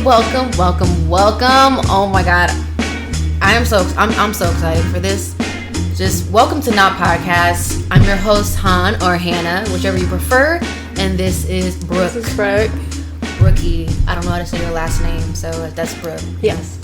welcome. Oh my God. I'm so excited for this. Just welcome to Not Podcast. I'm your host, Han or Hannah, whichever you prefer. And this is Brooke. This is Brooke. Brookie. I don't know how to say your last name, so that's Brooke. Yes.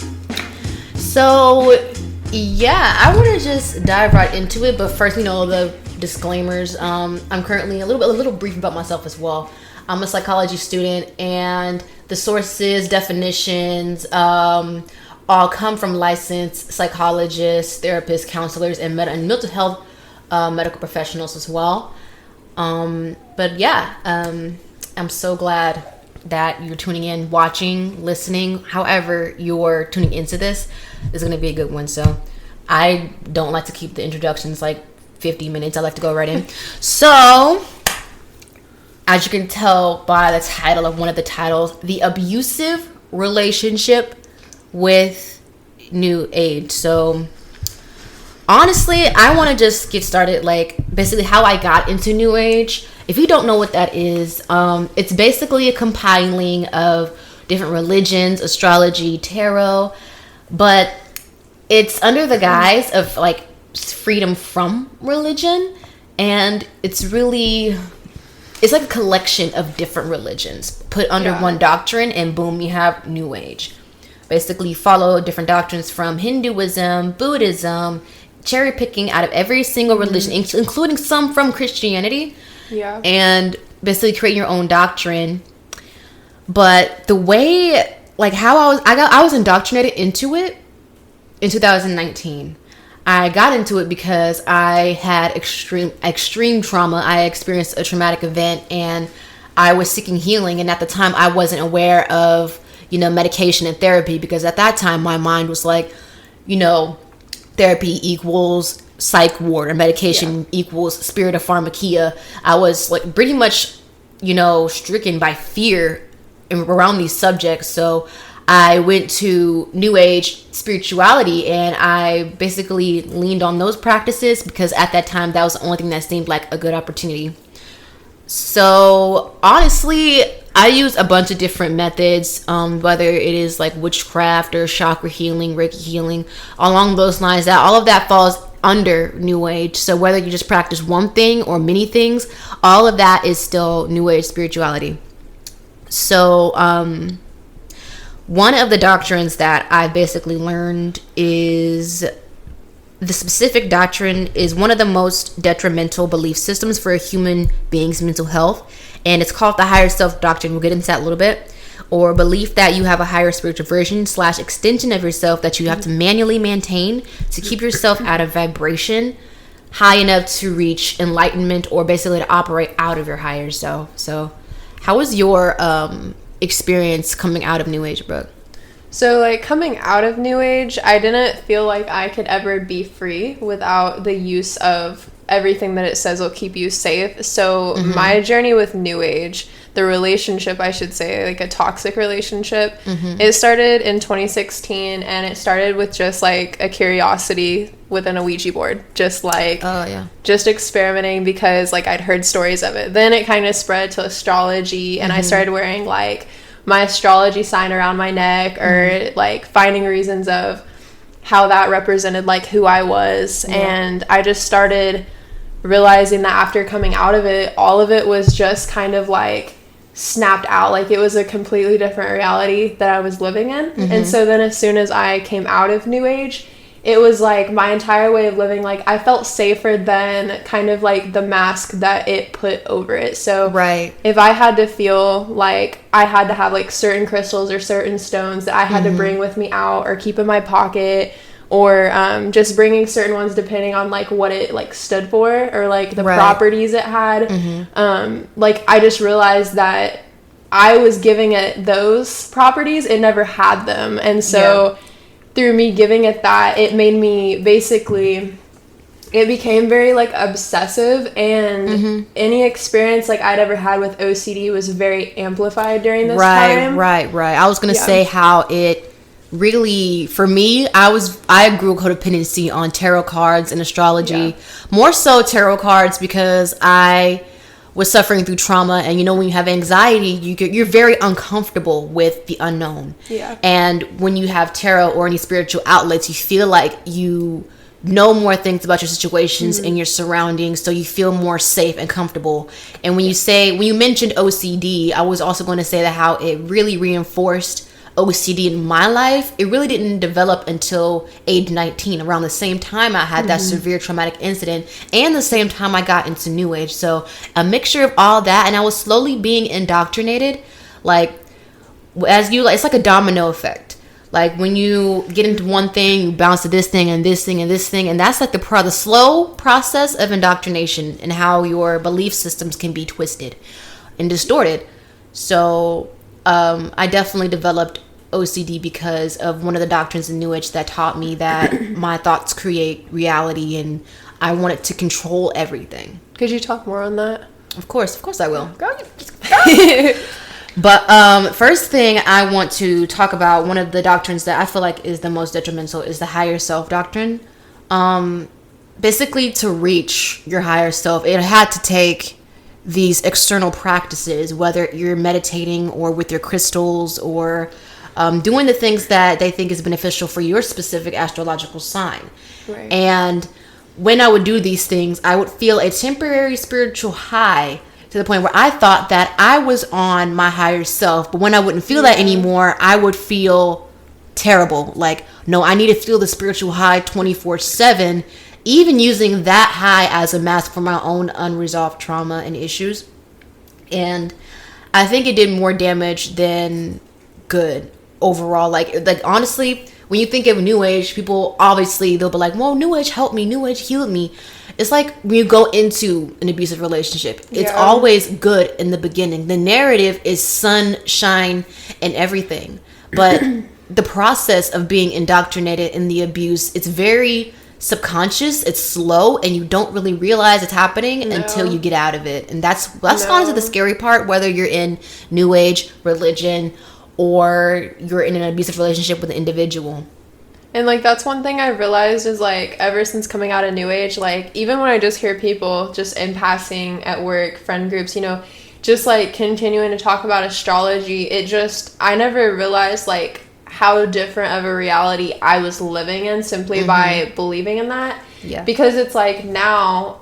So, yeah, I want to just dive right into it. But first, the disclaimers. I'm currently a little brief about myself as well. I'm a psychology student, and the sources, definitions, all come from licensed psychologists, therapists, counselors, and mental health medical professionals as well. But yeah, I'm so glad that you're tuning in, watching, listening. However you're tuning into this is going to be a good one. So I don't like to keep the introductions like 50 minutes. I like to go right in. So as you can tell by the title of one of the titles, the abusive relationship with New Age. So honestly, I want to just get started, like basically how I got into New Age. If you don't know what that is, it's basically a compiling of different religions, astrology, tarot, but it's under the guise of like freedom from religion, and it's like a collection of different religions put under one doctrine, and boom, you have New Age. Basically, you follow different doctrines from Hinduism, Buddhism, cherry picking out of every single religion, including some from Christianity. Yeah. And basically create your own doctrine. But the way, like how I was indoctrinated into it in 2019. I got into it because I had extreme trauma. I experienced a traumatic event, and I was seeking healing. And at the time, I wasn't aware of, medication and therapy, because at that time, my mind was like, therapy equals psych ward, or medication equals spirit of pharmakia. I was like pretty much, stricken by fear around these subjects. So I went to New Age spirituality, and I basically leaned on those practices because at that time, that was the only thing that seemed like a good opportunity. So honestly, I use a bunch of different methods, whether it is like witchcraft or chakra healing, Reiki healing, along those lines. That all of that falls under New Age. So whether you just practice one thing or many things, all of that is still New Age spirituality. So one of the doctrines that I basically learned is the specific doctrine is one of the most detrimental belief systems for a human being's mental health. And it's called the higher self doctrine. We'll get into that a little bit. Or belief that you have a higher spiritual version / extension of yourself that you have to manually maintain to keep yourself at a vibration high enough to reach enlightenment, or basically to operate out of your higher self. So how was your experience coming out of New Age, Brooke? So, like, coming out of New Age, I didn't feel like I could ever be free without the use of everything that it says will keep you safe. So my journey with New Age, the relationship, I should say, like a toxic relationship, it started in 2016, and it started with just like a curiosity within a Ouija board, just like just experimenting because like I'd heard stories of it. Then it kind of spread to astrology, and I started wearing like my astrology sign around my neck, or like finding reasons of how that represented like who I was. And I just started realizing that after coming out of it, all of it was just kind of like snapped out. Like it was a completely different reality that I was living in. And so then as soon as I came out of New Age, it was like my entire way of living, like I felt safer than kind of like the mask that it put over it. So if I had to feel like I had to have like certain crystals or certain stones that I had to bring with me out or keep in my pocket, or just bringing certain ones depending on like what it like stood for, or like the properties it had, like I just realized that I was giving it those properties, it never had them. And so through me giving it that, it made me basically, it became very like obsessive, and any experience like I'd ever had with OCD was very amplified during this time. Right. I was gonna say how it really, for me, I grew codependency on tarot cards and astrology, more so tarot cards, because I was suffering through trauma, and when you have anxiety, you're very uncomfortable with the unknown. Yeah. And when you have tarot or any spiritual outlets, you feel like you know more things about your situations and your surroundings, so you feel more safe and comfortable. And when you mentioned OCD, I was also going to say that how it really reinforced OCD in my life. It really didn't develop until age 19, around the same time I had that severe traumatic incident, and the same time I got into New Age. So a mixture of all that, and I was slowly being indoctrinated, like it's like a domino effect. Like when you get into one thing, you bounce to this thing and this thing and this thing. And that's like the slow process of indoctrination, and how your belief systems can be twisted and distorted. So I definitely developed OCD because of one of the doctrines in New Age that taught me that my thoughts create reality, and I wanted to control everything. Could you talk more on that? Of course I will. But first thing I want to talk about, one of the doctrines that I feel like is the most detrimental, is the higher self doctrine. Basically, to reach your higher self, it had to take these external practices, whether you're meditating or with your crystals, or doing the things that they think is beneficial for your specific astrological sign. Right. And when I would do these things, I would feel a temporary spiritual high, to the point where I thought that I was on my higher self. But when I wouldn't feel that anymore, I would feel terrible. Like, no, I need to feel the spiritual high 24/7, even using that high as a mask for my own unresolved trauma and issues. And I think it did more damage than good overall. Like honestly, when you think of New Age, people obviously, they'll be like, well, New Age helped me, New Age healed me. It's like when you go into an abusive relationship, it's always good in the beginning. The narrative is sunshine and everything. But the process of being indoctrinated in the abuse, it's very subconscious, it's slow, and you don't really realize it's happening until you get out of it. And that's honestly the scary part, whether you're in New Age, religion, or you're in an abusive relationship with an individual. And, like, that's one thing I've realized is, like, ever since coming out of New Age, like, even when I just hear people just in passing at work, friend groups, just, like, continuing to talk about astrology, I never realized, like, how different of a reality I was living in simply by believing in that. Yeah. Because it's, like, now,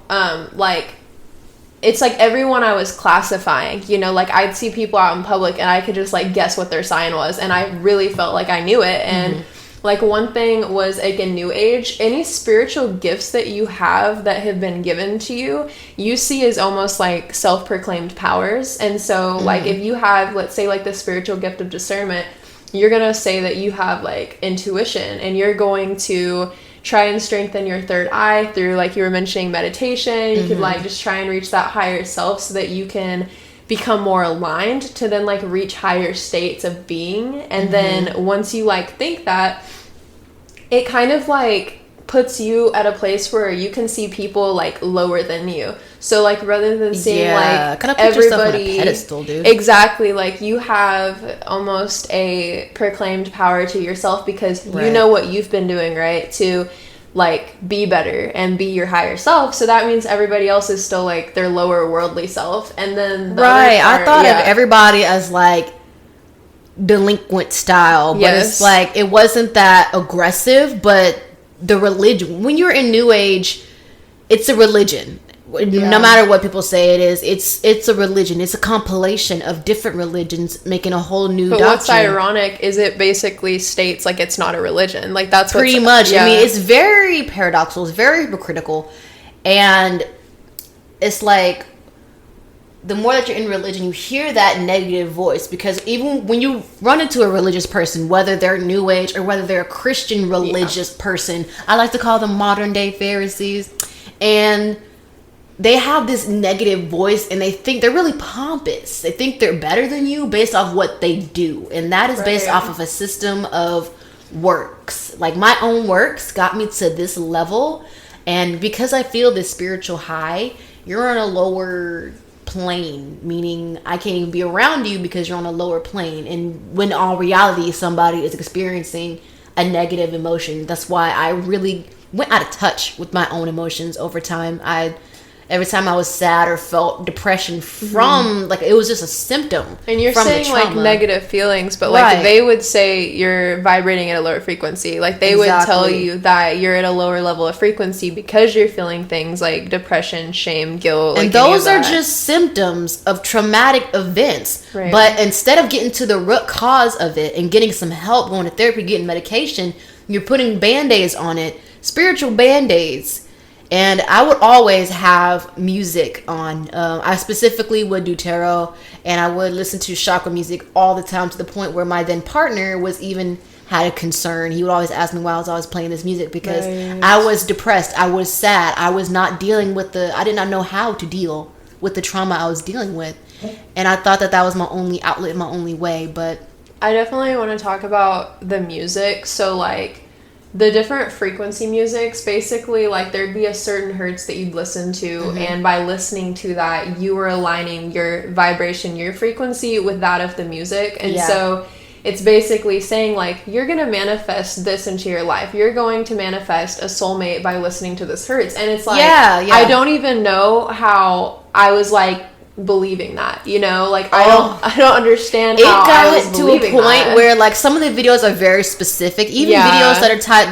it's like everyone I was classifying, like I'd see people out in public and I could just like guess what their sign was, and I really felt like I knew it. And like one thing was, like, in New Age, any spiritual gifts that you have that have been given to you, you see as almost like self-proclaimed powers. And so like if you have, let's say, like the spiritual gift of discernment, you're gonna say that you have like intuition, and you're going to try and strengthen your third eye through, like you were mentioning, meditation. You could like just try and reach that higher self so that you can become more aligned to then like reach higher states of being. And then once you like think that, it kind of like puts you at a place where you can see people like lower than you. So like rather than seeing like kind of put everybody yourself on a pedestal, dude. Exactly, like you have almost a proclaimed power to yourself because you know what you've been doing, right, to like be better and be your higher self. So that means everybody else is still like their lower worldly self. And then I thought of everybody as like delinquent style, but it's like it wasn't that aggressive. But the religion, when you're in New Age, it's a religion. No matter what people say it is, it's a religion. It's a compilation of different religions making a whole new doctrine. What's ironic is it basically states like it's not a religion. Like that's pretty much. I mean, it's very paradoxical. It's very hypocritical, and it's like the more that you're in religion, you hear that negative voice, because even when you run into a religious person, whether they're New Age or whether they're a Christian religious person, I like to call them modern day Pharisees, and they have this negative voice, and they think they're really pompous. They think they're better than you based off what they do. And that is based off of a system of works. Like my own works got me to this level. And because I feel this spiritual high, you're on a lower plane, meaning I can't even be around you because you're on a lower plane. And when in all reality, somebody is experiencing a negative emotion. That's why I really went out of touch with my own emotions over time. every time I was sad or felt depression from like it was just a symptom. And you're from saying the like trauma. negative feelings, but like they would say you're vibrating at a lower frequency. Like they would tell you that you're at a lower level of frequency because you're feeling things like depression, shame, guilt. And those are just symptoms of traumatic events. Right. But instead of getting to the root cause of it and getting some help, going to therapy, getting medication, you're putting Band-Aids on it, spiritual Band-Aids. And I would always have music on. I specifically would do tarot, and I would listen to chakra music all the time, to the point where my then partner was even had a concern. He would always ask me why I was always playing this music, because I was depressed. I was sad. I was not dealing with I did not know how to deal with the trauma I was dealing with. And I thought that was my only outlet, my only way. But I definitely want to talk about the music. So like, the different frequency musics, basically, like there'd be a certain hertz that you'd listen to, and by listening to that, you were aligning your vibration, your frequency with that of the music. And so it's basically saying like, you're going to manifest this into your life. You're going to manifest a soulmate by listening to this hertz. And it's like, I don't even know how I was like believing that, you know, like I don't understand how I was to a point where like some of the videos are very specific, even videos that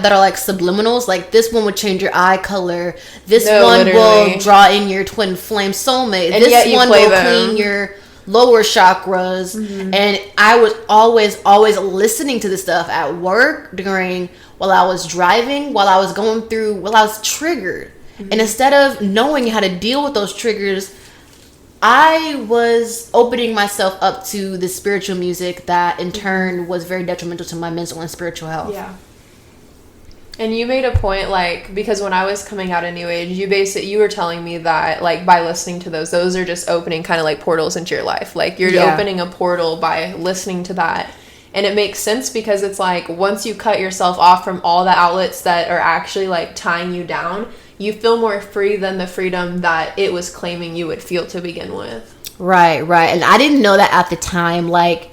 are like subliminals, like this one would change your eye color, this one will draw in your twin flame soulmate, and this one will clean your lower chakras. And I was always listening to this stuff at work, while I was driving, while I was triggered. And instead of knowing how to deal with those triggers, I was opening myself up to the spiritual music that in turn was very detrimental to my mental and spiritual health. Yeah. And you made a point, like, because when I was coming out of New Age, you were telling me that, like, by listening to those are just opening kind of like portals into your life. Like, you're opening a portal by listening to that. And it makes sense because it's like, once you cut yourself off from all the outlets that are actually like tying you down, you feel more free than the freedom that it was claiming you would feel to begin with. Right. And I didn't know that at the time. Like,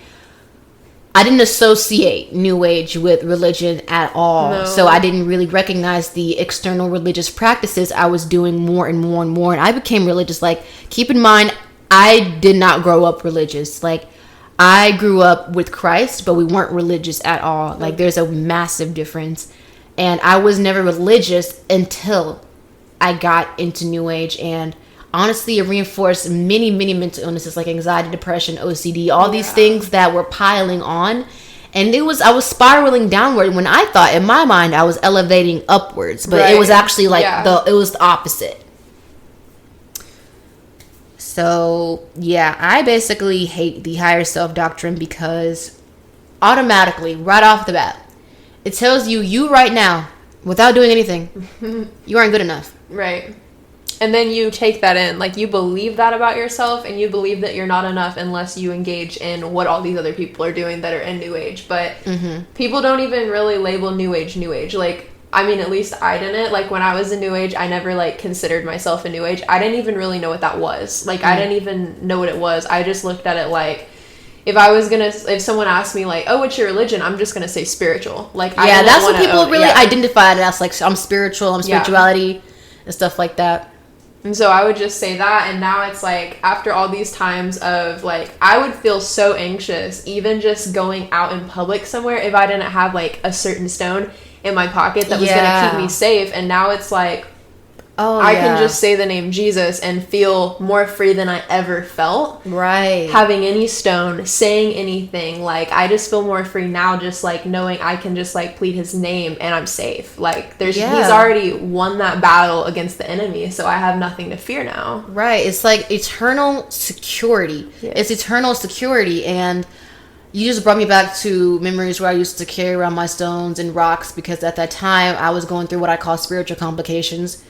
I didn't associate New Age with religion at all. No. So I didn't really recognize the external religious practices I was doing more and more and more. And I became religious. Like, keep in mind, I did not grow up religious. Like, I grew up with Christ, but we weren't religious at all. Like, there's a massive difference. And I was never religious until I got into New Age, and honestly, it reinforced many mental illnesses like anxiety, depression, OCD, all these things that were piling on. And I was spiraling downward when I thought in my mind I was elevating upwards, but it was actually like it was the opposite. So I basically hate the higher self doctrine because automatically, right off the bat, it tells you right now, without doing anything, you aren't good enough. Right. And then you take that in. Like, you believe that about yourself, and you believe that you're not enough unless you engage in what all these other people are doing that are in New Age. But people don't even really label New Age. Like, I mean, at least I didn't. Like, when I was in New Age, I never, like, considered myself a New Age. I didn't even really know what that was. Like, I didn't even know what it was. I just looked at it like, if someone asked me like, oh, what's your religion? I'm just going to say spiritual. Like, that's what people really identify it as. Like, I'm spiritual, I'm spirituality and stuff like that. And so I would just say that. And now it's like, after all these times of like, I would feel so anxious, even just going out in public somewhere, if I didn't have like a certain stone in my pocket that was going to keep me safe. And now it's like, I can just say the name Jesus and feel more free than I ever felt. Right. Having any stone, saying anything. Like, I just feel more free now, just like knowing I can just like plead his name and I'm safe. Like, he's already won that battle against the enemy, so I have nothing to fear now. Right. It's like eternal security. Yeah. It's eternal security. And you just brought me back to memories where I used to carry around my stones and rocks, because at that time I was going through what I call spiritual complications.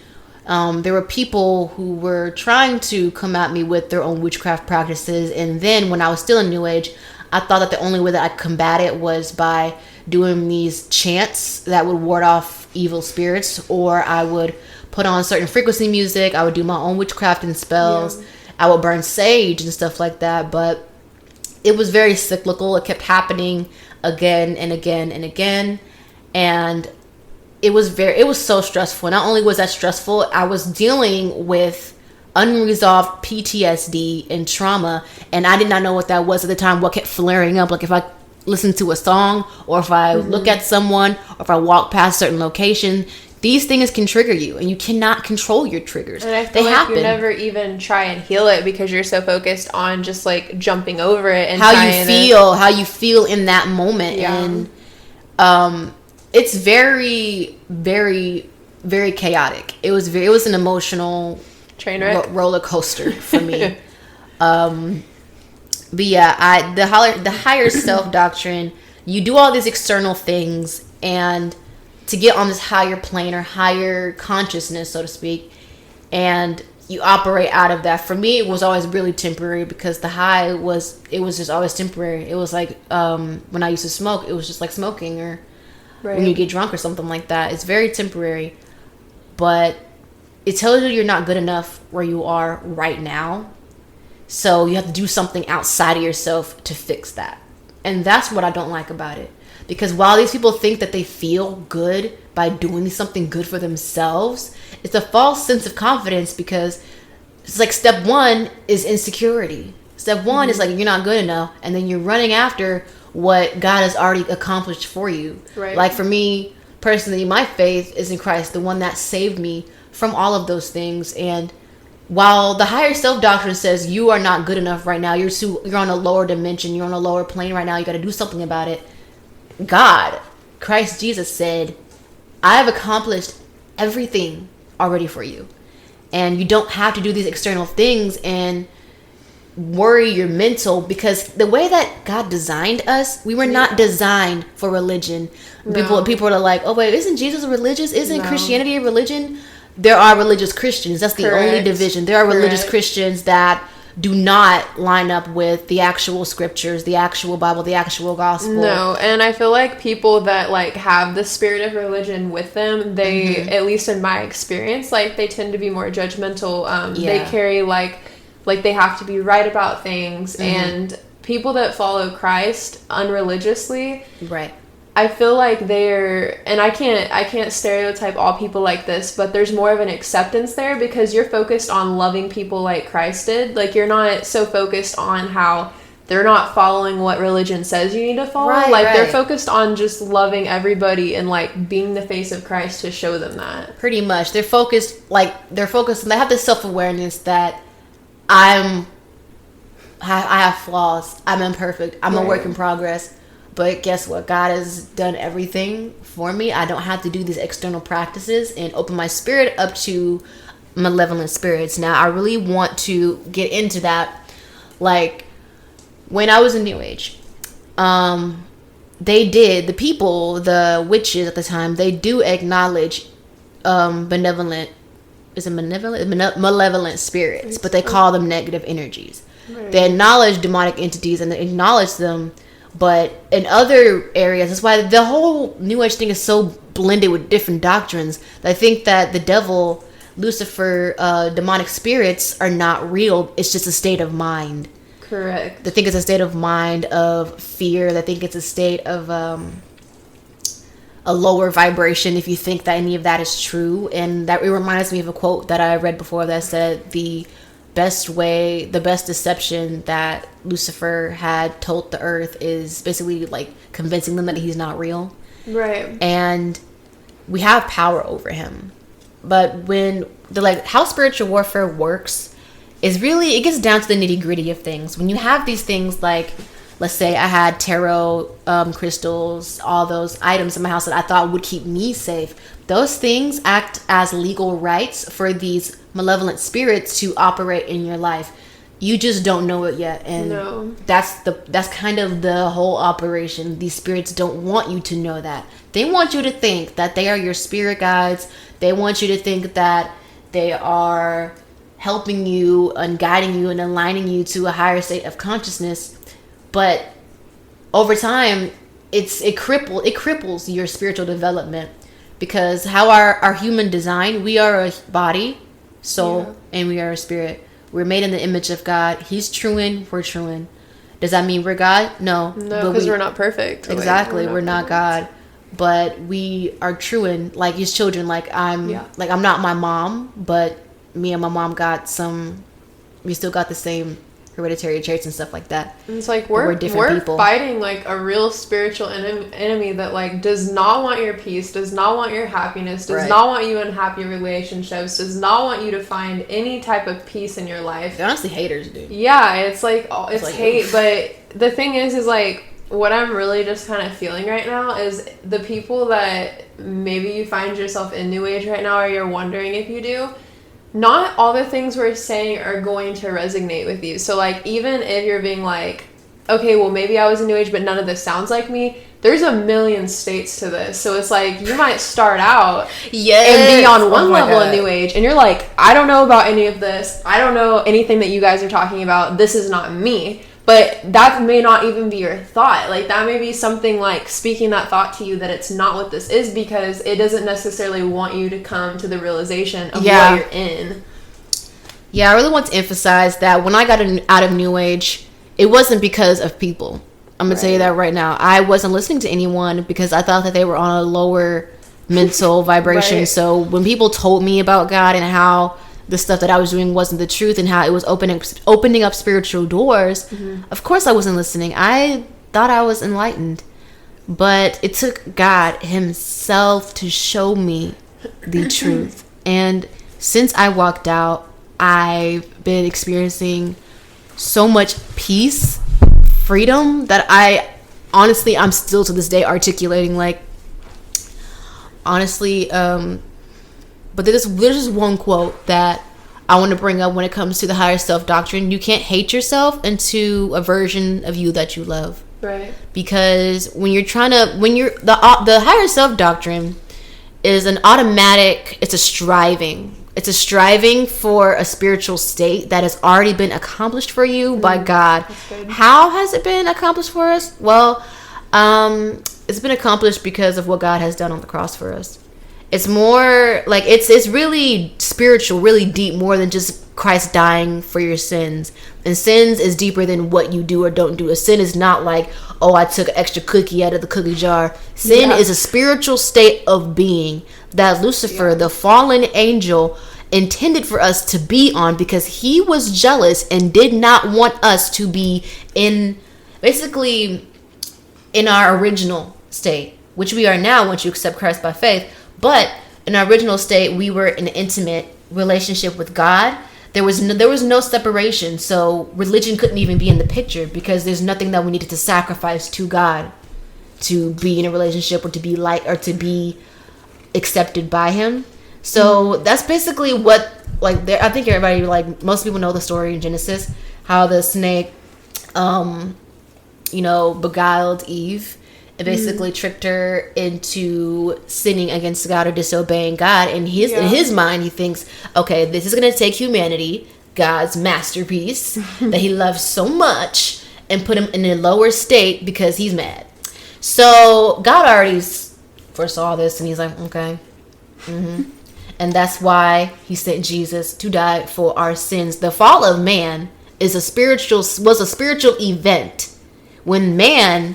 There were people who were trying to come at me with their own witchcraft practices. And then when I was still in New Age, I thought that the only way that I could combat it was by doing these chants that would ward off evil spirits, or I would put on certain frequency music. I would do my own witchcraft and spells. Yeah. I would burn sage and stuff like that. But it was very cyclical. It kept happening again and again and again. And it was so stressful. Not only was that stressful, I was dealing with unresolved PTSD and trauma, and I did not know what that was at the time. What kept flaring up, like if I listen to a song, or if I look at someone, or if I walk past a certain location, these things can trigger you, and you cannot control your triggers. And I feel like you never even try and heal it because you're so focused on just like jumping over it and how you feel in that moment. Yeah. And it's very, very, very chaotic. It was an emotional train wreck roller coaster for me. But yeah, the higher self doctrine, you do all these external things, and to get on this higher plane or higher consciousness, so to speak, and you operate out of that. For me, it was always really temporary, because the high was just always temporary. It was like when I used to smoke, it was just like smoking, or when you get drunk or something like that. It's very temporary, but it tells you you're not good enough where you are right now. So you have to do something outside of yourself to fix that. And that's what I don't like about it. Because while these people think that they feel good by doing something good for themselves, it's a false sense of confidence, because it's like step one is insecurity. Step one is like you're not good enough, and then you're running after what God has already accomplished for you. Right. Like for me, personally, my faith is in Christ, the one that saved me from all of those things. And while the higher self doctrine says you are not good enough right now, you're on a lower dimension, you're on a lower plane right now, you got to do something about it. God, Christ Jesus said, I have accomplished everything already for you. And you don't have to do these external things and worry your mental, because the way that God designed us, we were not designed for religion. No. People are like, oh wait, isn't Jesus religious? Isn't Christianity a religion? There are religious Christians. That's the only division. There are religious Christians that do not line up with the actual scriptures, the actual Bible, the actual gospel. No, and I feel like people that like have the spirit of religion with them, they, at least in my experience, like they tend to be more judgmental. They carry like they have to be right about things. And people that follow Christ unreligiously, right, I feel like they're, and I can't stereotype all people like this, but there's more of an acceptance there, because you're focused on loving people like Christ did. Like you're not so focused on how they're not following what religion says you need to follow. They're focused on just loving everybody and like being the face of Christ to show them that. Pretty much. They have this self-awareness that I have flaws. I'm imperfect. I'm a work in progress. But guess what? God has done everything for me. I don't have to do these external practices and open my spirit up to malevolent spirits. Now, I really want to get into that. Like, when I was in New Age, the witches at the time, they do acknowledge malevolent spirits, but they call them negative energies. Right. They acknowledge demonic entities and they acknowledge them. But in other areas, that's why the whole New Age thing is so blended with different doctrines. I think that the devil, Lucifer, demonic spirits are not real. It's just a state of mind. Correct. They think it's a state of mind of fear. They think it's a state of a lower vibration, if you think that any of that is true. And that it reminds me of a quote that I read before that said the best deception that Lucifer had told the earth is basically like convincing them that he's not real. Right. And we have power over him. But when how spiritual warfare works is really, it gets down to the nitty gritty of things. When you have these things like, let's say I had tarot crystals, all those items in my house that I thought would keep me safe. Those things act as legal rights for these malevolent spirits to operate in your life. You just don't know it yet, and that's kind of the whole operation. These spirits don't want you to know that. They want you to think that they are your spirit guides. They want you to think that they are helping you and guiding you and aligning you to a higher state of consciousness. But over time, it cripples your spiritual development, because how our human design, we are a body, soul, and we are a spirit. We're made in the image of God. He's truant, we're truant. Does that mean we're God? No, because we're not perfect. Exactly, we're not God, but we are truant, like His children. Like I'm not my mom, but me and my mom we still got the same hereditary traits and stuff like that. And it's like we're people fighting like a real spiritual enemy that like does not want your peace, does not want your happiness, does not want you in happy relationships, does not want you to find any type of peace in your life. They're honestly haters, dude. Yeah, it's like it's like, hate. But the thing is like what I'm really just kind of feeling right now is the people that maybe you find yourself in New Age right now, or you're wondering if you do. Not all the things we're saying are going to resonate with you. So, like, even if you're being like, okay, well, maybe I was in New Age, but none of this sounds like me, there's a million states to this. So, it's like, you might start out and be on one level in New Age, and you're like, I don't know about any of this. I don't know anything that you guys are talking about. This is not me. But that may not even be your thought. Like, that may be something like speaking that thought to you that it's not what this is, because it doesn't necessarily want you to come to the realization of what you're in. Yeah, I really want to emphasize that when I got out of New Age, it wasn't because of people. I'm going to tell you that right now. I wasn't listening to anyone because I thought that they were on a lower mental vibration. Right. So when people told me about God and how the stuff that I was doing wasn't the truth and how it was opening up spiritual doors, of course I wasn't listening. I thought I was enlightened, but it took God himself to show me the truth. And since I walked out, I've been experiencing so much peace, freedom, that I'm still to this day articulating, like, honestly, but there's just one quote that I want to bring up when it comes to the higher self doctrine. You can't hate yourself into a version of you that you love. Right. Because the higher self doctrine is it's a striving. It's a striving for a spiritual state that has already been accomplished for you by God. How has it been accomplished for us? Well, it's been accomplished because of what God has done on the cross for us. It's more like it's really spiritual, really deep, more than just Christ dying for your sins. And sins is deeper than what you do or don't do. A sin is not like, oh, I took an extra cookie out of the cookie jar. Sin is a spiritual state of being that Lucifer, the fallen angel, intended for us to be on, because he was jealous and did not want us to be in our original state, which we are now once you accept Christ by faith. But in our original state, we were in an intimate relationship with God. There was no separation, so religion couldn't even be in the picture, because there's nothing that we needed to sacrifice to God to be in a relationship or to be or to be accepted by Him. So that's basically what, like, I think everybody, like, most people know the story in Genesis, how the snake, beguiled Eve. It basically tricked her into sinning against God or disobeying God. And in his mind, he thinks, okay, this is going to take humanity, God's masterpiece, that he loves so much, and put him in a lower state because he's mad. So God already foresaw this, and he's like, okay. And that's why he sent Jesus to die for our sins. The fall of man was a spiritual event when man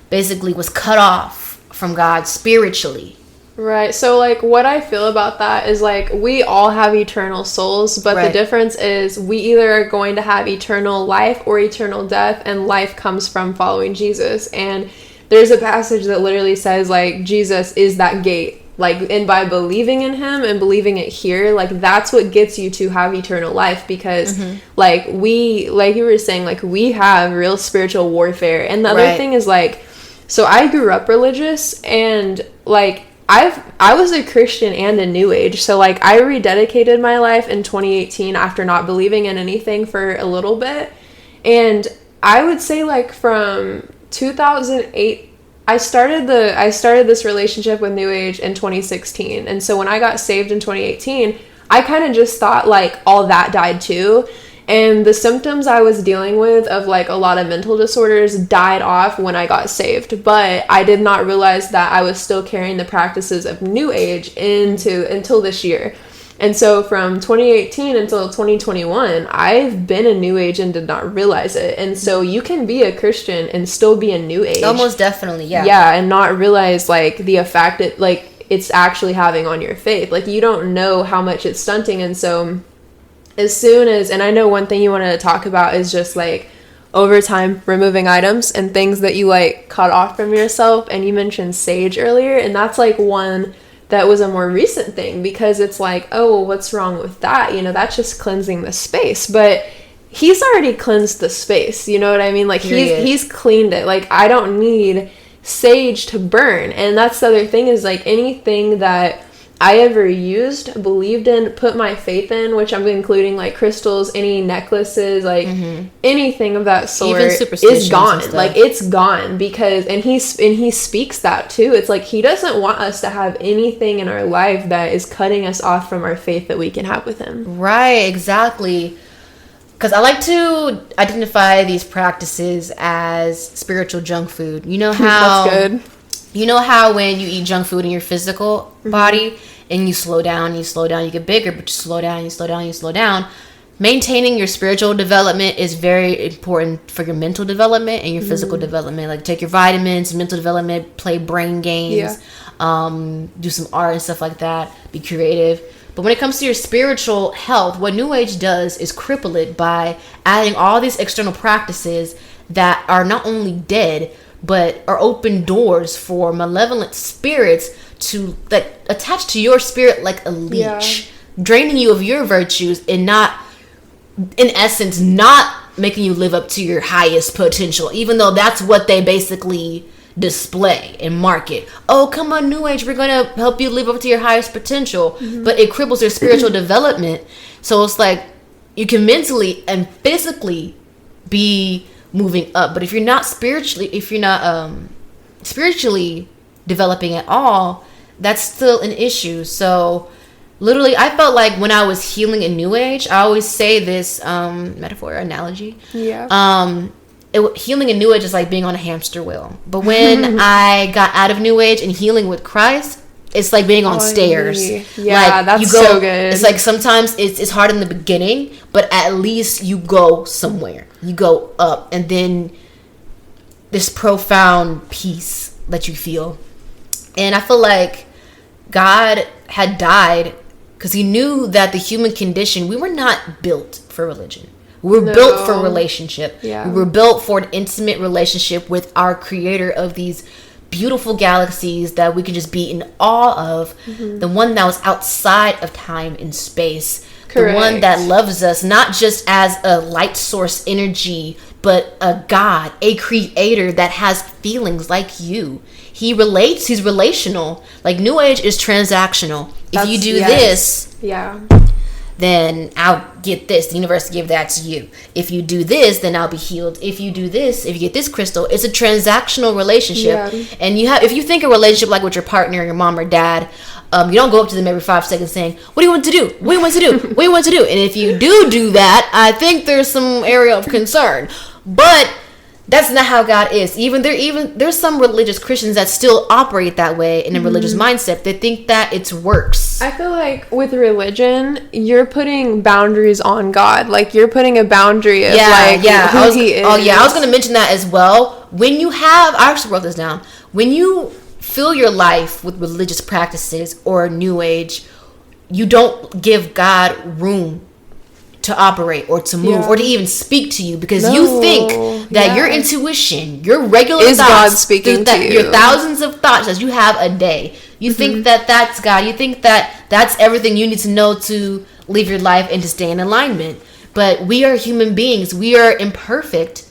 basically was cut off from God spiritually. Right. So, like, what I feel about that is, like, we all have eternal souls, but the difference is we either are going to have eternal life or eternal death, and life comes from following Jesus. And there's a passage that literally says, like, Jesus is that gate. Like, and by believing in him and believing it here, like, that's what gets you to have eternal life, because like you were saying, like, we have real spiritual warfare. And the other thing is, like, so I grew up religious, and, like, I was a Christian and a New Age. So, like, I rededicated my life in 2018 after not believing in anything for a little bit. And I would say, like, from 2008, I started this relationship with New Age in 2016. And so when I got saved in 2018, I kind of just thought, like, all that died too. And the symptoms I was dealing with of, like, a lot of mental disorders died off when I got saved. But I did not realize that I was still carrying the practices of New Age until this year. And so from 2018 until 2021, I've been a New Age and did not realize it. And so you can be a Christian and still be a New Age. Almost definitely, yeah. Yeah, and not realize, like, the effect that, like, it's actually having on your faith. Like, you don't know how much it's stunting. And so as soon as, and I know one thing you wanted to talk about is just like over time removing items and things that you like cut off from yourself, and you mentioned sage earlier, and that's like one that was a more recent thing, because it's like, oh, well, what's wrong with that? You know, that's just cleansing the space. But he's already cleansed the space, you know what I mean? Like, he's cleaned it. Like, I don't need sage to burn. And that's the other thing, is like anything that I ever used, believed in, put my faith in, which I'm including like crystals, any necklaces, like anything of that sort, is gone. Like, it's gone, because and he speaks that too. It's like he doesn't want us to have anything in our life that is cutting us off from our faith that we can have with him. Right, exactly. Because I like to identify these practices as spiritual junk food. You know how that's good. You know how when you eat junk food in your physical body and you slow down, you get bigger, but you slow down. Maintaining your spiritual development is very important for your mental development and your physical development. Like, take your vitamins, mental development, play brain games, do some art and stuff like that, be creative. But when it comes to your spiritual health, what New Age does is cripple it by adding all these external practices that are not only dead, but are open doors for malevolent spirits to like attach to your spirit like a leech, draining you of your virtues and not, in essence, not making you live up to your highest potential, even though that's what they basically display and market. Oh, come on, New Age, we're gonna help you live up to your highest potential, but it cripples your spiritual development. So it's like you can mentally and physically be moving up, but if you're not spiritually developing at all, that's still an issue. So literally, I felt like when I was healing in New Age, I always say this metaphor, analogy. Healing in New Age is like being on a hamster wheel. But when I got out of New Age and healing with Christ, it's like being on stairs. Yeah, like, that's so good. It's like sometimes it's hard in the beginning, but at least you go somewhere. You go up, and then this profound peace that you feel. And I feel like God had died because he knew that the human condition, we were not built for religion. We were built for relationship. We were built for an intimate relationship with our creator of these beautiful galaxies that we could just be in awe of. The one that was outside of time and space. Correct. The one that loves us, not just as a light source energy, but a God, a creator that has feelings like you. He relates, he's relational. Like, New Age is transactional. If you do this, then I'll get this. The universe give that to you. If you do this, then I'll be healed. If you do this, if you get this crystal, it's a transactional relationship. And if you think a relationship like with your partner, your mom or dad, you don't go up to them every 5 seconds saying, what do you want to do? What do you want to do? What do you want to do? And if you do that, I think there's some area of concern. But that's not how God is. There's some religious Christians that still operate that way in a religious mindset. They think that it's works. I feel like with religion, you're putting boundaries on God. Like, you're putting a boundary of who he is. Oh yeah, I was going to mention that as well. I actually wrote this down. When you fill your life with religious practices or New Age, you don't give God room to operate or to move or to even speak to you, because you think that your intuition, your regular is thoughts, God speaking to you. Your thousands of thoughts that you have a day, you think that that's God. You think that that's everything you need to know to live your life and to stay in alignment. But we are human beings. We are imperfect.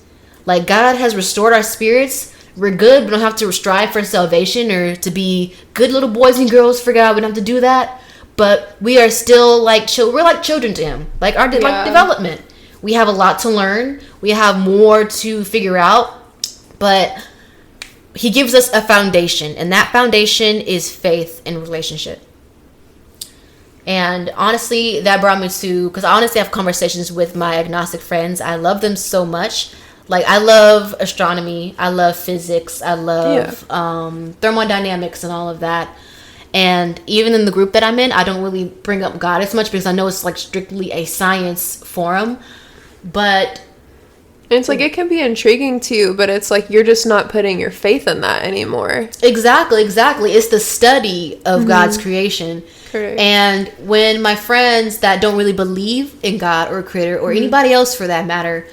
Like, God has restored our spirits. We're good. We don't have to strive for salvation or to be good little boys and girls for God. We don't have to do that. But we are still we're like children to him. Like our development. We have a lot to learn. We have more to figure out. But he gives us a foundation. And that foundation is faith and relationship. And honestly, that brought me to, because I honestly have conversations with my agnostic friends. I love them so much. Like, I love astronomy. I love physics. I love thermodynamics and all of that. And even in the group that I'm in, I don't really bring up God as much because I know it's like strictly a science forum. But And it's like, it can be intriguing to you, but it's like you're just not putting your faith in that anymore. Exactly. It's the study of God's creation. Correct. And when my friends that don't really believe in God or creator or anybody else for that matter,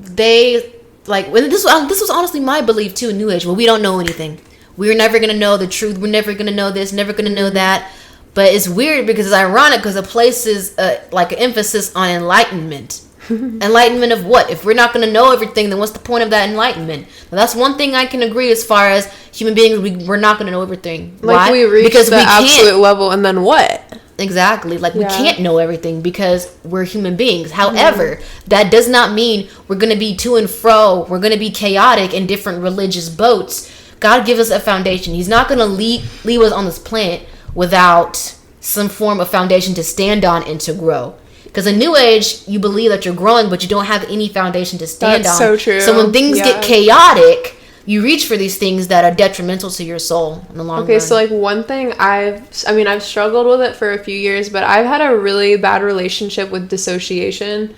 they like, when this was honestly my belief too in New Age. Well, we don't know anything. We're never going to know the truth. We're never going to know this, never going to know that. But it's weird because it's ironic because the place is like an emphasis on enlightenment. Enlightenment of what? If we're not going to know everything, then what's the point of that enlightenment? Now, that's one thing I can agree as far as human beings, we're not going to know everything. Like, why? We reach because the absolute level, and then what? Exactly. Like, we can't know everything because we're human beings. However, that does not mean we're going to be to and fro. We're going to be chaotic in different religious boats. God gives us a foundation. He's not going to leave us on this planet without some form of foundation to stand on and to grow. Because in New Age, you believe that you're growing, but you don't have any foundation to stand on. That's so true. So when things get chaotic, you reach for these things that are detrimental to your soul in the long run. Okay, so like one thing I've struggled with it for a few years, but I've had a really bad relationship with dissociation.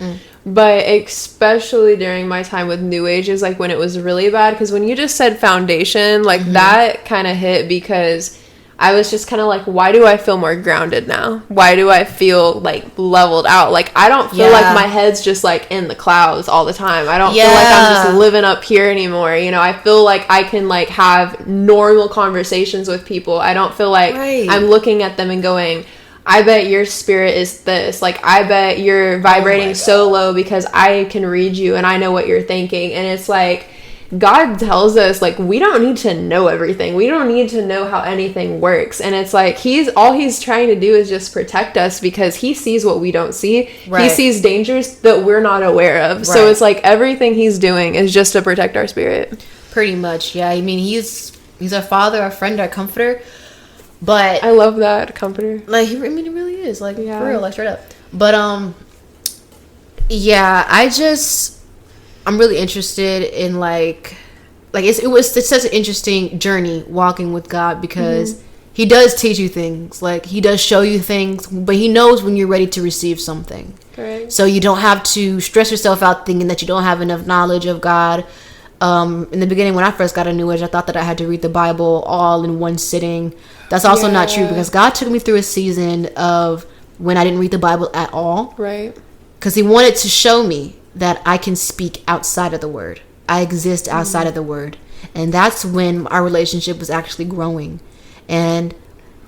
But especially during my time with New Age is like when it was really bad. Because when you just said foundation, like that kind of hit because I was just kind of like, why do I feel more grounded now? Why do I feel like leveled out? Like, I don't feel like my head's just like in the clouds all the time. I don't feel like I'm just living up here anymore. You know, I feel like I can like have normal conversations with people. I don't feel like I'm looking at them and going, I bet your spirit is this. Like, I bet you're vibrating so low because I can read you and I know what you're thinking. And it's like, God tells us, like, we don't need to know everything. We don't need to know how anything works. And it's like, he's trying to do is just protect us because he sees what we don't see. Right. He sees dangers that we're not aware of. Right. So it's like everything he's doing is just to protect our spirit. Pretty much, yeah. I mean, he's our father, our friend, our comforter. But I love that, comforter. Like, he really is. Like, for real, like, straight up. But, yeah, I'm really interested in it's such an interesting journey walking with God because he does teach you things. Like, he does show you things, but he knows when you're ready to receive something. Right. So you don't have to stress yourself out thinking that you don't have enough knowledge of God. In the beginning, when I first got a New Age, I thought that I had to read the Bible all in one sitting. That's also not true because God took me through a season of when I didn't read the Bible at all. Right. Because he wanted to show me that I can speak outside of the word. I exist outside of the word. And that's when our relationship was actually growing. And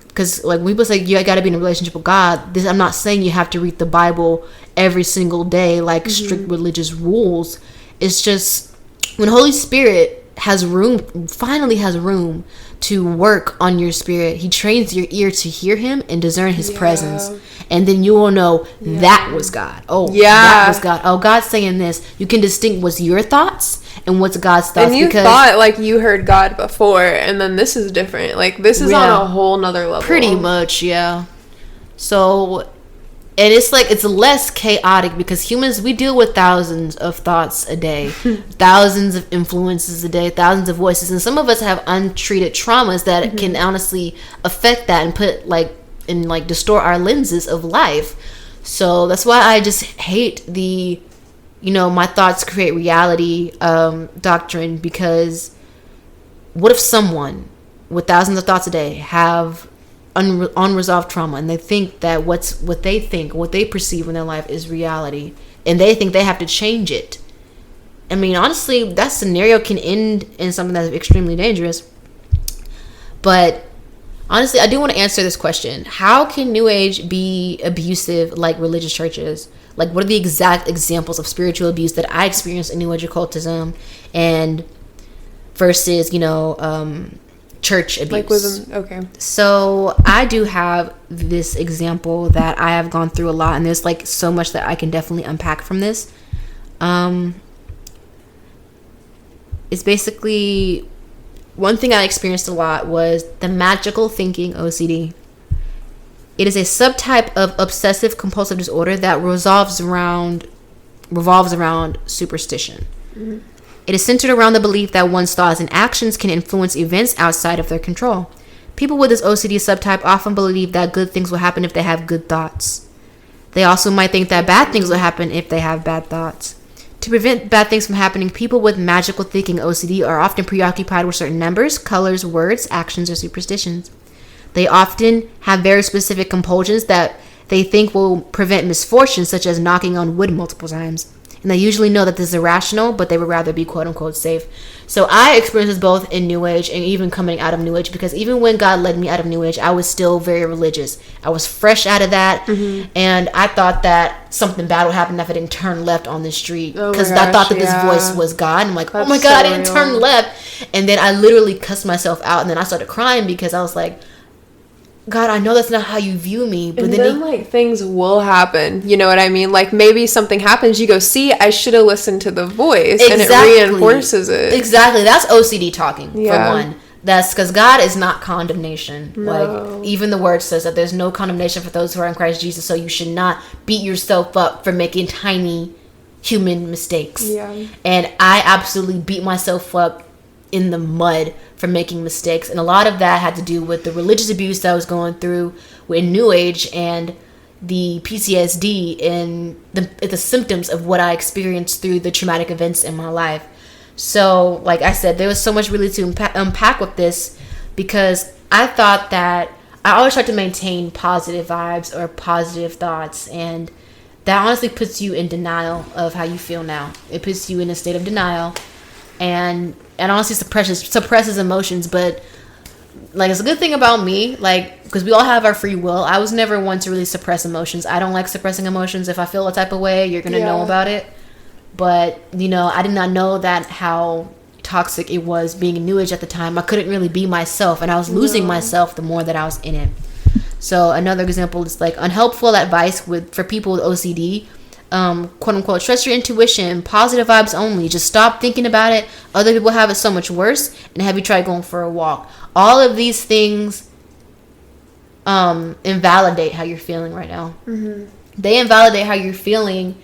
because like people say, you got to be in a relationship with God. I'm not saying you have to read the Bible every single day, like strict religious rules. It's just when Holy Spirit finally has room to work on your spirit, he trains your ear to hear him and discern his presence, and then you will know that was God. That was God. God's saying this. You can distinguish what's your thoughts and what's God's thoughts. And you thought like you heard God before, and then this is different. Like, this is on a whole nother level. Pretty much, yeah. So, and it's like, it's less chaotic because humans, we deal with thousands of thoughts a day, thousands of influences a day, thousands of voices. And some of us have untreated traumas that can honestly affect that and distort our lenses of life. So that's why I just hate the, my thoughts create reality doctrine, because what if someone with thousands of thoughts a day have unresolved trauma and they think that what they perceive in their life is reality and they think they have to change it? I mean, honestly, that scenario can end in something that's extremely dangerous. But honestly, I do want to answer this question. How can New Age be abusive like religious churches? Like, what are the exact examples of spiritual abuse that I experienced in New Age occultism and versus, church abuse? So I do have this example that I have gone through a lot, and there's like so much that I can definitely unpack from this. It's basically, one thing I experienced a lot was the magical thinking OCD. It is a subtype of obsessive compulsive disorder that revolves around superstition. It is centered around the belief that one's thoughts and actions can influence events outside of their control. People with this OCD subtype often believe that good things will happen if they have good thoughts. They also might think that bad things will happen if they have bad thoughts. To prevent bad things from happening, people with magical thinking OCD are often preoccupied with certain numbers, colors, words, actions, or superstitions. They often have very specific compulsions that they think will prevent misfortune, such as knocking on wood multiple times. And they usually know that this is irrational, but they would rather be quote-unquote safe. So I experienced this both in New Age and even coming out of New Age, because even when God led me out of New Age, I was still very religious. I was fresh out of that, and I thought that something bad would happen if I didn't turn left on the street, because I thought that this voice was God. And I'm like, oh my God, I didn't turn left. And then I literally cussed myself out, and then I started crying because I was like, God, I know that's not how you view me. But then like, things will happen. You know what I mean? Like, maybe something happens, you go, see, I should have listened to the voice. Exactly. And it reinforces it. Exactly. That's OCD talking, for one. That's because God is not condemnation. No. Like, even the word says that there's no condemnation for those who are in Christ Jesus. So you should not beat yourself up for making tiny human mistakes. Yeah. And I absolutely beat myself up in the mud for making mistakes, and a lot of that had to do with the religious abuse that I was going through in New Age, and the PTSD and the symptoms of what I experienced through the traumatic events in my life. So, like I said, there was so much really to unpack with this, because I thought that I always tried to maintain positive vibes or positive thoughts, and that honestly puts you in denial of how you feel now. It puts you in a state of denial, and honestly suppresses emotions. But like, it's a good thing about me, like, because we all have our free will. I was never one to really suppress emotions. I don't like suppressing emotions. If I feel a type of way, you're gonna know about it. But I did not know that how toxic it was being in New Age at the time. I couldn't really be myself, and I was losing myself the more that I was in it. So another example is like unhelpful advice for people with OCD. Quote unquote, trust your intuition, positive vibes only, just stop thinking about it, other people have it so much worse, and have you tried going for a walk. All of these things invalidate how you're feeling right now. They invalidate how you're feeling,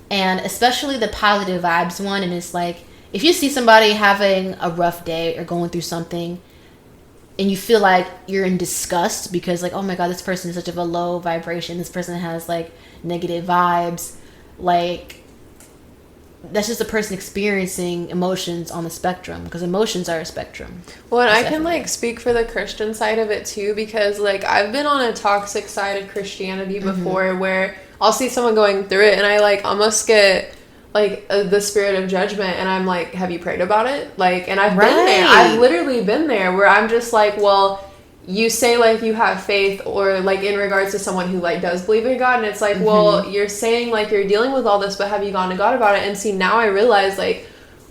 and especially the positive vibes one. And it's like, if you see somebody having a rough day or going through something, and you feel like you're in disgust because, like, oh my God, this person is such of a low vibration, this person has like negative vibes, like, that's just a person experiencing emotions on the spectrum, because emotions are a spectrum. Well, and I can like speak for the Christian side of it too, because like I've been on a toxic side of Christianity before, where I'll see someone going through it and I like almost get like the spirit of judgment, and I'm like, have you prayed about it? Like, and I've been there. I've literally been there where I'm just like, well, you say like you have faith, or like in regards to someone who like does believe in God, and it's like, well, you're saying like you're dealing with all this, but have you gone to God about it? And see, now I realize like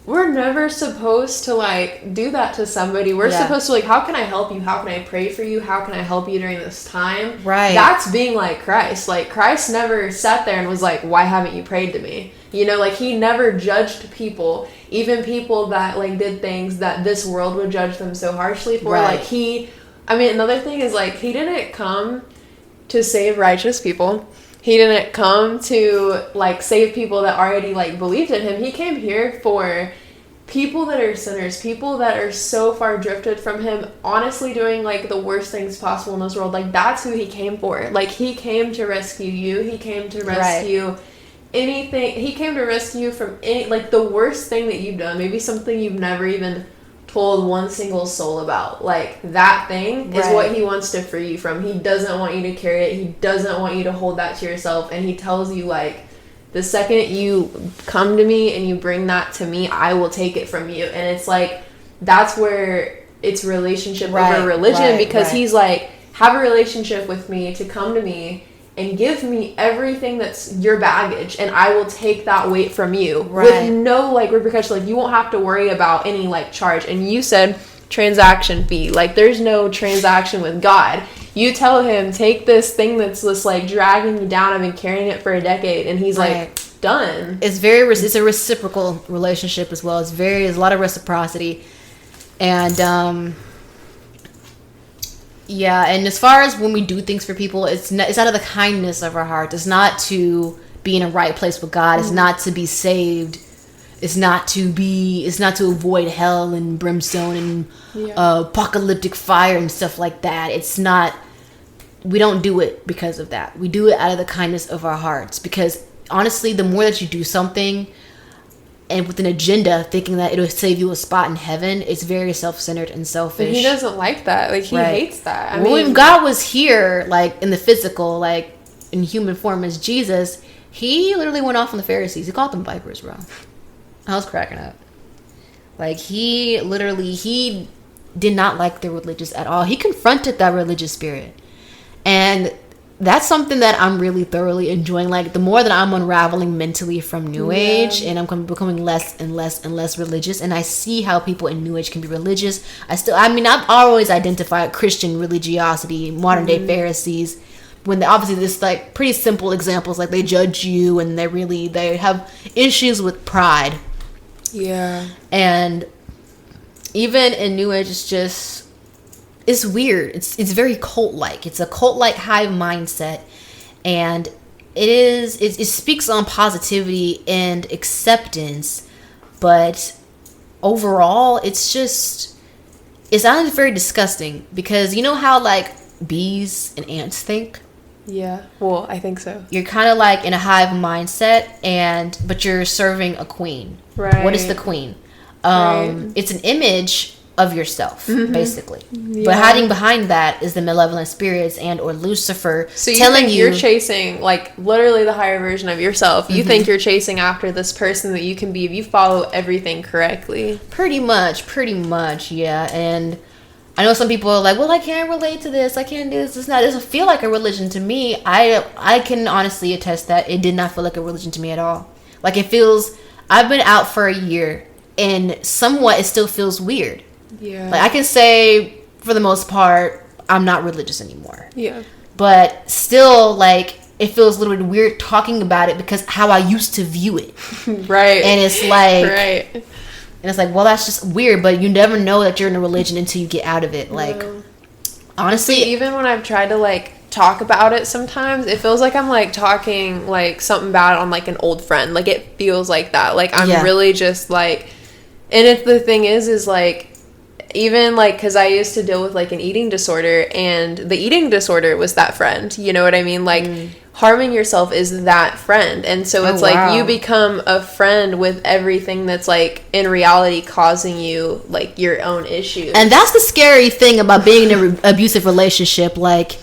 we're never supposed to like do that to somebody. We're supposed to like, how can I help you? How can I pray for you? How can I help you during this time? Right. That's being like Christ. Like, Christ never sat there and was like, why haven't you prayed to me? Like, he never judged people, even people that like did things that this world would judge them so harshly for. Like, another thing is like, he didn't come to save righteous people. He didn't come to like save people that already like believed in him. He came here for people that are sinners, people that are so far drifted from him, honestly doing like the worst things possible in this world. Like, that's who he came for. Like, he came to rescue you. He came to rescue anything. He came to rescue you from any, like, the worst thing that you've done. Maybe something you've never even told one single soul about. Like, that thing is what he wants to free you from. He doesn't want you to carry it. He doesn't want you to hold that to yourself. And he tells you, like, the second you come to me and you bring that to me, I will take it from you. And it's like, that's where it's relationship over religion, because he's like, have a relationship with me, to come to me and give me everything that's your baggage, and I will take that weight from you with no like repercussion. Like, you won't have to worry about any like charge. And you said transaction fee. Like, there's no transaction with God. You tell him, take this thing that's just like dragging you down. I've been carrying it for a decade, and he's like, done. It's a reciprocal relationship as well. There's a lot of reciprocity, and and as far as when we do things for people, it's out of the kindness of our heart. It's not to be in a right place with God. It's not to be saved. It's not to avoid hell and brimstone and apocalyptic fire and stuff like that. We don't do it because of that. We do it out of the kindness of our hearts, because honestly, the more that you do something, and with an agenda, thinking that it'll save you a spot in heaven, it's very self-centered and selfish. But he doesn't like that. Like, he hates that. I mean, when God was here, like, in the physical, like, in human form as Jesus, he literally went off on the Pharisees. He called them vipers, bro. I was cracking up. Like, he did not like the religious at all. He confronted that religious spirit. And that's something that I'm really thoroughly enjoying. Like, the more that I'm unraveling mentally from New Age, and I'm becoming less and less and less religious, and I see how people in New Age can be religious. I've always identified Christian religiosity, modern day Pharisees, when they obviously this like pretty simple examples, like they judge you and they have issues with pride. Yeah. And even in New Age, it's weird. It's very cult-like. It's a cult-like hive mindset, and it speaks on positivity and acceptance, but overall, it's honestly very disgusting, because you know how like bees and ants think? Yeah. Well, I think so. You're kind of like in a hive mindset, but you're serving a queen. Right. What is the queen? It's an image of yourself, basically. Yeah. But hiding behind that is the malevolent spirits and or Lucifer, so telling you're chasing like literally the higher version of yourself. You think you're chasing after this person that you can be if you follow everything correctly. Pretty much, yeah. And I know some people are like, well, I can't relate to this. I can't do this. It doesn't feel like a religion to me. I can honestly attest that it did not feel like a religion to me at all. Like, I've been out for a year, and somewhat it still feels weird. Yeah. Like, I can say, for the most part, I'm not religious anymore. Yeah. But still, like, it feels a little bit weird talking about it because how I used to view it. Right. And it's like... Right. And it's like, well, that's just weird, but you never know that you're in a religion until you get out of it. Like, honestly... See, even when I've tried to, like, talk about it sometimes, it feels like I'm, like, talking, like, something bad on, like, an old friend. Like, it feels like that. Like, I'm really just, like... And if the thing is, like... Even, like, because I used to deal with, like, an eating disorder, and the eating disorder was that friend. You know what I mean? Like, harming yourself is that friend. And so it's like you become a friend with everything that's, like, in reality causing you, like, your own issues. And that's the scary thing about being in an abusive relationship. Like,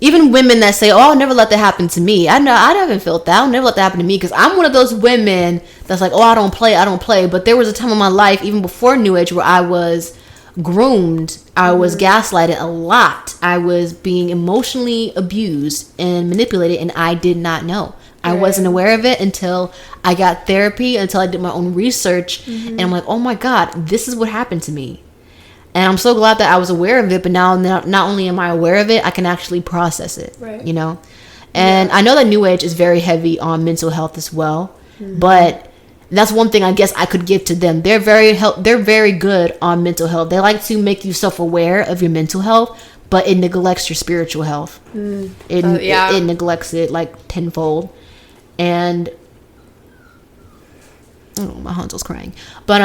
even women that say, oh, I'll never let that happen to me. I know I haven't felt that. I'll never let that happen to me, because I'm one of those women that's like, oh, I don't play. But there was a time in my life, even before New Age, where I was groomed, I was gaslighted a lot, I was being emotionally abused and manipulated, and I did not know. I wasn't aware of it until I got therapy, until I did my own research, and I'm like, oh my god, this is what happened to me. And I'm so glad that I was aware of it, but now not only am I aware of it, I can actually process it, you know. And I know that New Age is very heavy on mental health as well, but that's one thing I guess I could give to them. They're very good on mental health. They like to make you self-aware of your mental health, but it neglects your spiritual health. It neglects it like tenfold. And my Hansel's crying. But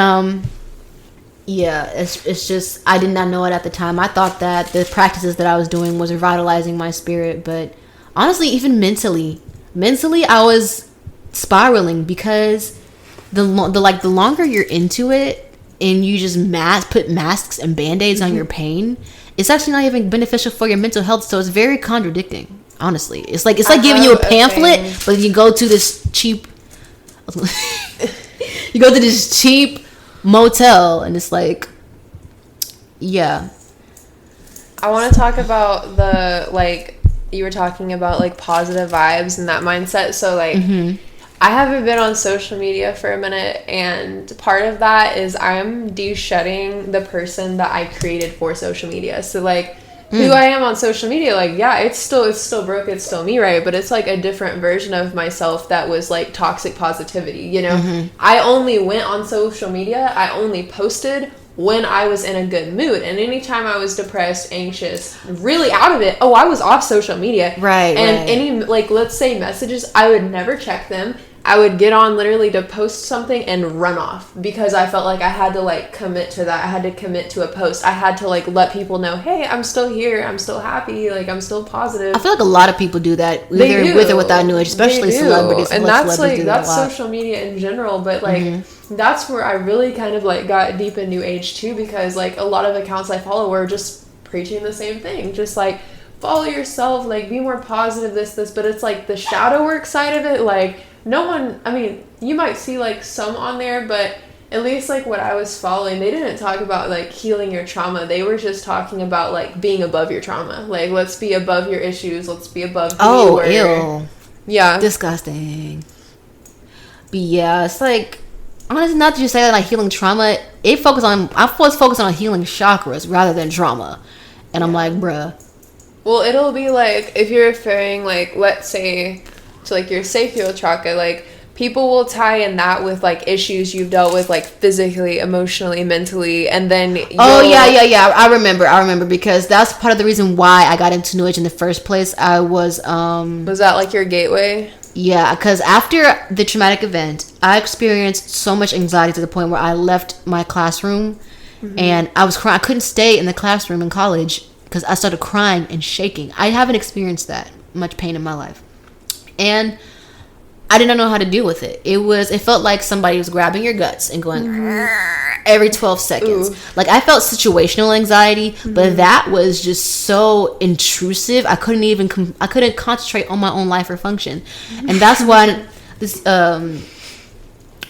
it's just, I did not know it at the time. I thought that the practices that I was doing was revitalizing my spirit, but honestly, even mentally I was spiraling, because the longer you're into it and you just put masks and band-aids on your pain, it's actually not even beneficial for your mental health. So it's very contradicting, honestly. It's like giving you a pamphlet, but you go to this cheap motel, and it's like, I want to talk about the, like, you were talking about, like, positive vibes and that mindset. So, like, I haven't been on social media for a minute, and part of that is I'm de-shedding the person that I created for social media. So, like, who I am on social media, like, it's still Brooke, it's still me, right? But it's, like, a different version of myself that was, like, toxic positivity, you know? I only went on social media, I only posted when I was in a good mood. And anytime I was depressed, anxious, really out of it, I was off social media. Right. And any, like, let's say messages, I would never check them. I would get on literally to post something and run off because I felt like I had to like commit to that. I had to commit to a post. I had to like let people know, hey, I'm still here. I'm still happy. Like I'm still positive. I feel like a lot of people do that, either with or without New Age, especially celebrities. And that's like, that's social media in general. But like, that's where I really kind of like got deep in New Age too, because like a lot of accounts I follow were just preaching the same thing. Just like, follow yourself, like be more positive, this, but it's like the shadow work side of it, like no one, I mean, you might see like some on there, but at least like what I was following, they didn't talk about like healing your trauma. They were just talking about like being above your trauma. Like, let's be above your issues. Let's be above who you were. Ew. Yeah. Disgusting. But yeah, it's like, honestly, not to just say that like healing trauma, I was focused on healing chakras rather than trauma. And I'm like, bruh. Well, it'll be like, if you're referring, like, let's say, to, like, your sacral chakra, like, people will tie in that with, like, issues you've dealt with, like, physically, emotionally, mentally, and then yeah. I remember, because that's part of the reason why I got into New Age in the first place. I was, Was that, like, your gateway? Yeah, because after the traumatic event, I experienced so much anxiety to the point where I left my classroom, and I was crying. I couldn't stay in the classroom in college, because I started crying and shaking. I haven't experienced that much pain in my life. And I did not know how to deal with it. It felt like somebody was grabbing your guts and going every 12 seconds. Ooh. Like, I felt situational anxiety, but that was just so intrusive. I couldn't concentrate on my own life or function. And that's why this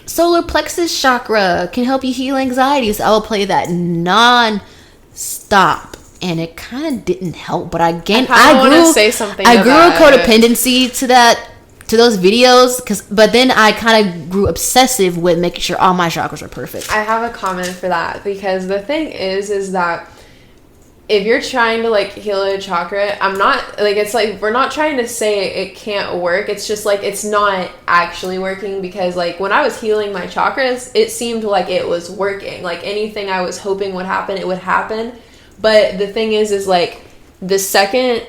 solar plexus chakra can help you heal anxiety. So I will play that non-stop. And it kind of didn't help, but I grew a codependency to those videos, but then I kind of grew obsessive with making sure all my chakras were perfect. I have a comment for that, because the thing is that if you're trying to like heal a chakra, I'm not like, it's like, we're not trying to say it can't work. It's just like, it's not actually working, because like when I was healing my chakras, it seemed like it was working. Like anything I was hoping would happen, it would happen. But the thing is like, the second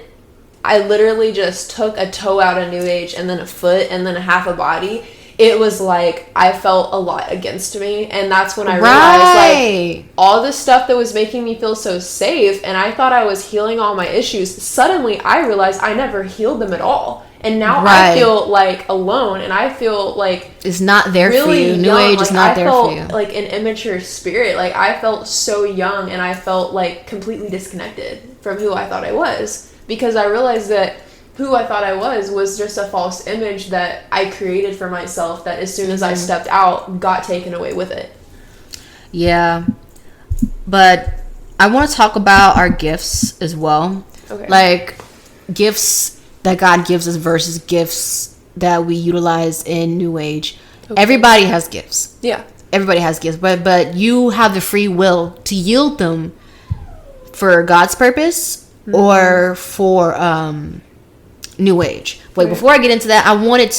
I literally just took a toe out of New Age and then a foot and then a half a body, it was like I felt a lot against me. And that's when I realized like all this stuff that was making me feel so safe, and I thought I was healing all my issues, suddenly I realized I never healed them at all. And now I feel like alone, and I feel like it's not there really for you. New Age is not there for you. Like an immature spirit. Like I felt so young, and I felt like completely disconnected from who I thought I was, because I realized that who I thought I was just a false image that I created for myself, that as soon as I stepped out, got taken away with it. Yeah. But I want to talk about our gifts as well. Okay. Like gifts that God gives us versus gifts that we utilize in New Age. Okay. Everybody has gifts. Yeah. Everybody has gifts, but you have the free will to yield them for God's purpose or for New Age. Wait, before I get into that, I wanted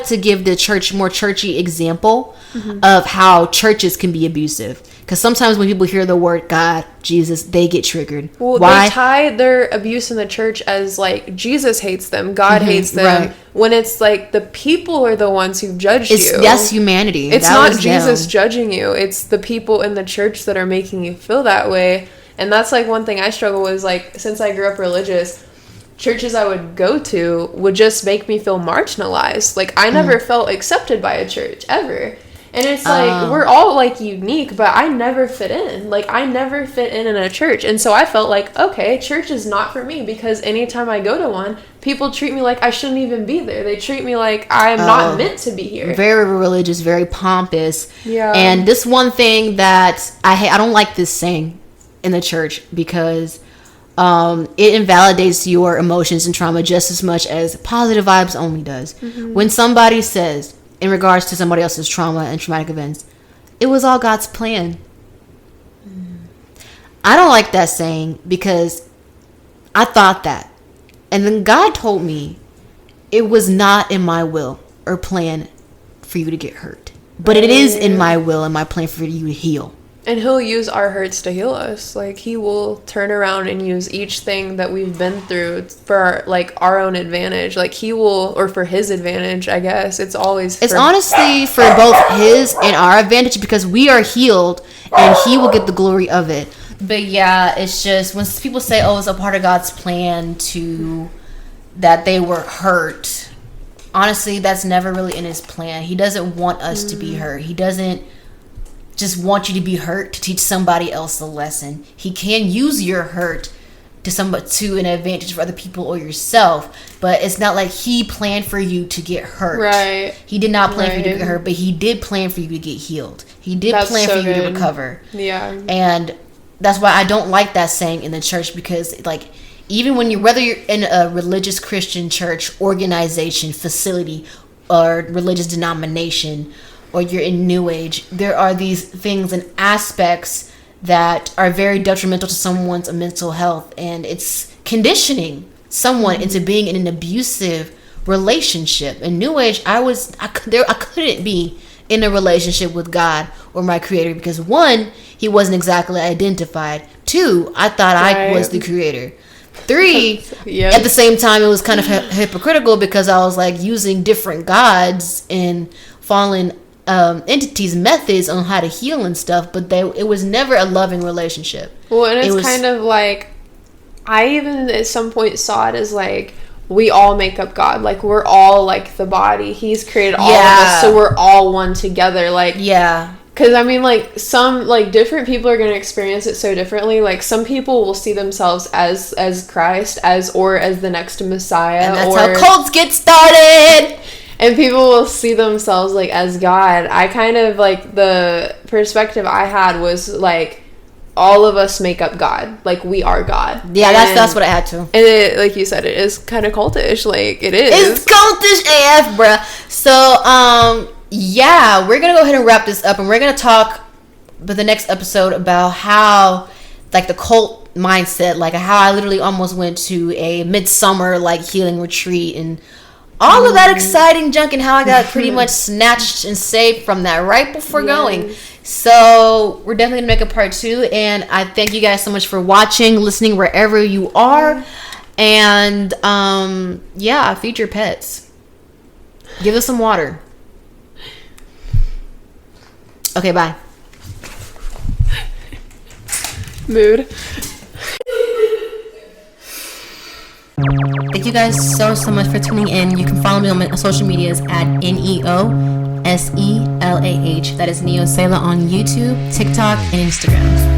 to give the more churchy example of how churches can be abusive. Because sometimes when people hear the word God, Jesus, they get triggered. Well, they tie their abuse in the church as like Jesus hates them, God hates them. Right. When it's like the people are the ones who judge you. That's humanity. It's not Jesus judging you. It's the people in the church that are making you feel that way. And that's like one thing I struggle with, is like, since I grew up religious, churches I would go to would just make me feel marginalized. Like I never felt accepted by a church ever. And it's like, we're all like unique, but I never fit in. Like I never fit in a church. And so I felt like, okay, church is not for me, because anytime I go to one, people treat me like I shouldn't even be there. They treat me like I'm not meant to be here. Very religious, very pompous. Yeah. And this one thing that I don't like this saying in the church, because it invalidates your emotions and trauma just as much as positive vibes only does. When somebody says, in regards to somebody else's trauma and traumatic events, it was all God's plan. I don't like that saying, because I thought that. And then God told me it was not in my will or plan for you to get hurt. But it is in my will and my plan for you to heal. And he'll use our hurts to heal us. Like, he will turn around and use each thing that we've been through for our own advantage. Like, he will, or for his advantage, I guess. It's honestly for both his and our advantage, because we are healed and he will get the glory of it. But yeah, it's just when people say, oh, it's a part of God's plan that they were hurt. Honestly, that's never really in his plan. He doesn't want us to be hurt. He doesn't just want you to be hurt to teach somebody else a lesson. He can use your hurt to an advantage for other people or yourself, but it's not like he planned for you to get hurt. Right. He did not plan for you to get hurt, but he did plan for you to get healed. He did plan for you to recover. Yeah. And that's why I don't like that saying in the church, because like, even whether you're in a religious Christian church, organization, facility, or religious denomination, or you're in New Age, there are these things and aspects that are very detrimental to someone's mental health, and it's conditioning someone into being in an abusive relationship. In New Age, I couldn't be in a relationship with God or my creator, because 1, he wasn't exactly identified. 2, I thought I was the creator. 3, at the same time, it was kind of hypocritical, because I was like using different gods and fallen entities' methods on how to heal and stuff, but it was never a loving relationship. Well, and it's kind of like, I even at some point saw it as like, we all make up God. Like, we're all like the body. He's created all of us, so we're all one together. Like, yeah. Because, I mean, like, some, like, different people are going to experience it so differently. Like, some people will see themselves as Christ, or as the next Messiah. And that's how cults get started! And people will see themselves, like, as God. I kind of, like, the perspective I had was, like, all of us make up God. Like, we are God. Yeah, that's what I had to. And it, like you said, it is kind of cultish. Like, it is. It's cultish AF, bruh. So, yeah, we're going to go ahead and wrap this up. And we're going to talk for the next episode about how, like, the cult mindset, like, how I literally almost went to a midsummer, like, healing retreat and all of that exciting junk, and how I got pretty much snatched and saved from that right before going. So we're definitely gonna make a part 2, and I thank you guys so much for watching, listening wherever you are, and feed your pets. Give us some water. Okay, bye. Mood. Thank you guys so much for tuning in. You can follow me on my social medias at NEOSELAH. That is Neo Selah on YouTube, TikTok, and Instagram.